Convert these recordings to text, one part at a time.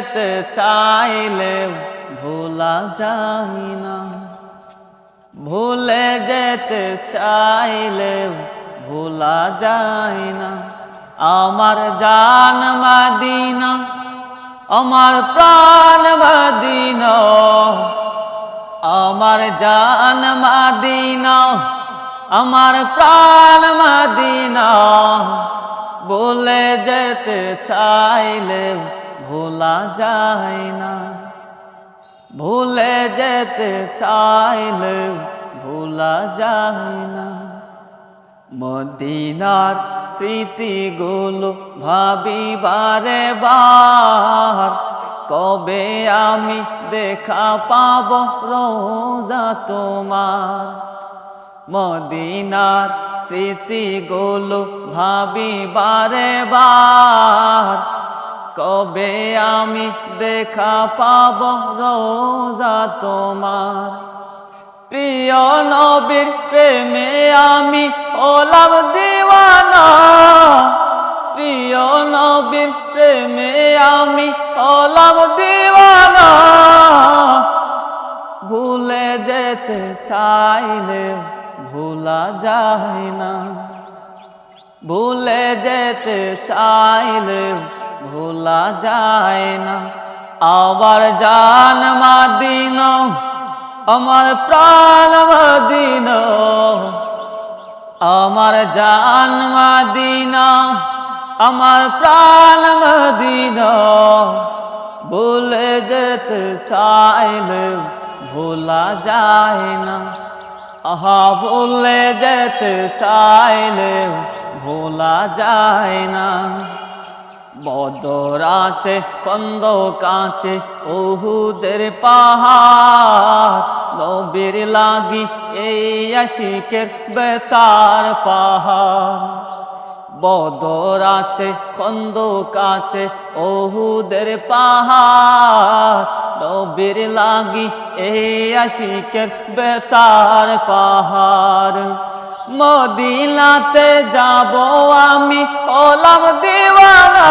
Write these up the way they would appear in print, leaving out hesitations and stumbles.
যেতে চাইলে ভোলা যায় না, ভুলে যেতে চাইলে ভোলা যায় না। আমার জান মদিনা, আমার প্রাণ মদিনা, আমার জান মদিনা, আমার প্রাণ মদিনা। ভুলে যেতে চাইলে ভোলা যায় না, ভুলে যেতে চাইলে ভোলা যায় না। মদিনার স্মৃতিগুলো ভাবি বারে বার, কবে আমি দেখা পাব রোজা তোমার। মদিনার স্মৃতিগুলো ভাবি বারে বার, কবে আমি দেখা পাব রোজা তোমার। প্রিয় নবীর প্রেমে আমি হলাম দিওয়ানা, প্রিয় নবীর প্রেমে আমি হলাম দিওয়ানা। ভুলে যেতে চাইলে ভোলা যায় না, ভুলে যেতে চাইলে ভোলা যায় না। আবার জান মদিনা, আমার প্রাণ মদিনা, আমার জান মদিনা, আমার প্রাণ মদিনা। ভুলে যেতে চাইলে ভোলা যায় না, আহা ভুলে যেতে চাইলে ভোলা যায় না। বদর আছে, খন্দক আছে, উহুদের পাহাড়, নবীর লাগি এই আশিকের বেতার পাহাড়। বদর আছে, খন্দক আছে, উহুদের পাহাড়, নবীর লাগি এই আশিকের বেতার পাহাড়। মদিনাতে যাব আমি হলাম দিওয়ানা,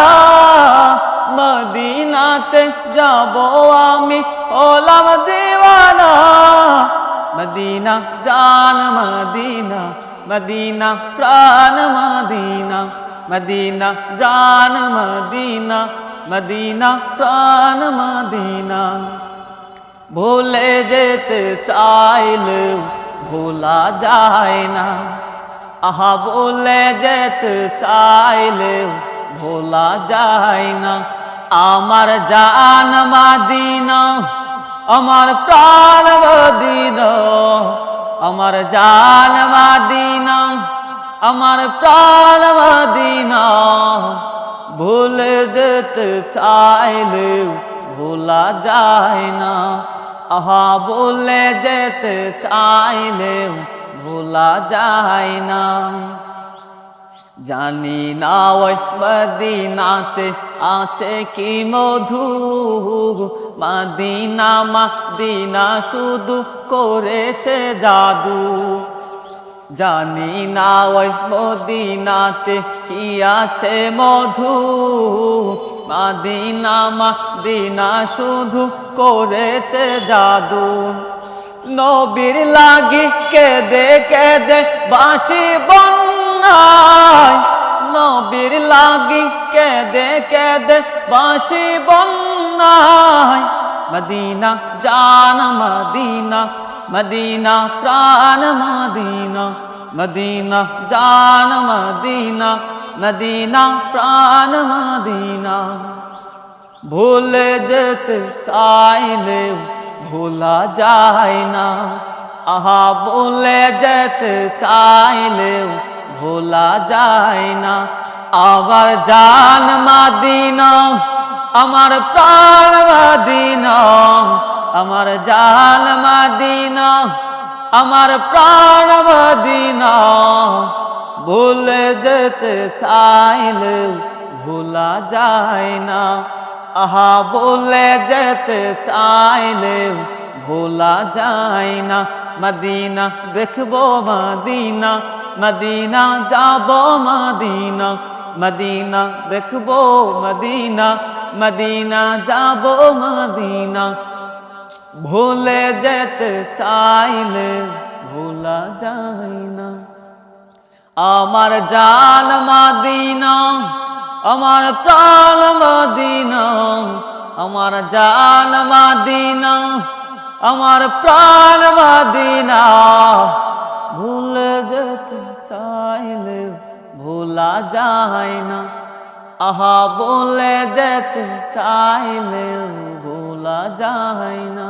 মদিনাতে যাব আমি হলাম দিওয়ানা। মদিনা জান মদিনা, মদিনা প্রাণ মদিনা, মদিনা জান মদিনা, মদিনা প্রাণ মদিনা। ভুলে যেতে চাইলে ভোলা যায় না, আহা ভুলে যেতে চাইলে ভোলা যায় না। আমার জান মদিনা, আমার প্রাণ মদিনা, আমার জান মদিনা, আমার প্রাণ মদিনা। ভুলে যেতে চাইলে ভোলা যায় না, আহা ভুলে যেতে চাইলে ভোলা যায় না। জানি না ওই মদিনাতে আছে কি মধু, মদিনা মদিনা শুধু করেছে জাদু। জানি না ওই মদিনাতে কি আছে মধু, মদিনা মদিনা শুধু করেছে জাদু। নবীর লাগি কেঁদে কেঁদে বাঁশি বন্যায়, নবীর লাগি কেঁদে কেঁদে বাঁশি বন্যায়। মদিনা জান মদিনা, মদিনা প্রাণ মদিনা, মদিনা জান মদিনা, মদিনা প্রাণ মদিনা। ভুলে যেতে চাইলে ভোলা যায় না, আহা ভুলে যেতে চাইলে ভোলা যায় না। আবার জান মদিনা, আমার প্রাণ মদিনা, আমার জান মদিনা, আমার প্রাণ মদিনা। ভুলে যেতে চাইলে ভোলা যায় না, আহা ভুলে যেতে চাইলে ভোলা যায় না। মদিনা দেখবো মদিনা, মদিনা যাব মদিনা, মদিনা দেখবো মদিনা, মদিনা যাব মদিনা ভুলে যেতে চাইলে ভোলা যায় না আমার জান মদিনা আমার প্রাণ মদিনা আমার জান মদিনা আমার প্রাণ মদিনা ভুলে যেতে চাইলে ভোলা যায় না আহা বলে যেতে চাইলে ভোলা যায় না